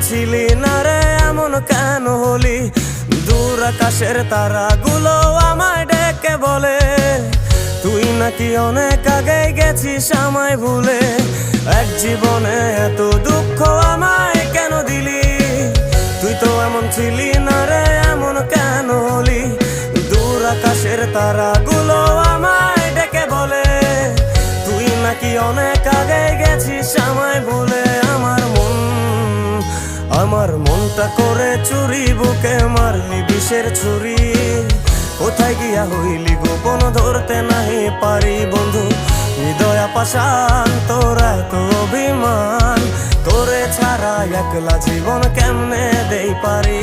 ছিলি না রে এমন কেন হলি? দূর আকাশের তারাগুলো আমায় ডেকে বলে তুই নাকি অনেক আগে গেছিস আমায় ভুলে। এক জীবনে এত দুঃখ আমায় কেন দিলি? তুই তো এমন ছিলি না রে এমন কেন হলি? দূর আকাশের তারাগুলো আমায় ডেকে বলে তুই নাকি অনেক আগে গেছিস আমায় ভুলে। আমার মনটা করে চুরি, বুকে মারলি বিষের ছুরি। কোথায় গিয়া হইলি গোপন ধরতে নাহি পারি বন্ধু। হৃদয় পাষাণ তোর এত অভিমান, তোরে ছাড়া একলা জীবন কেমনে দেই পারি।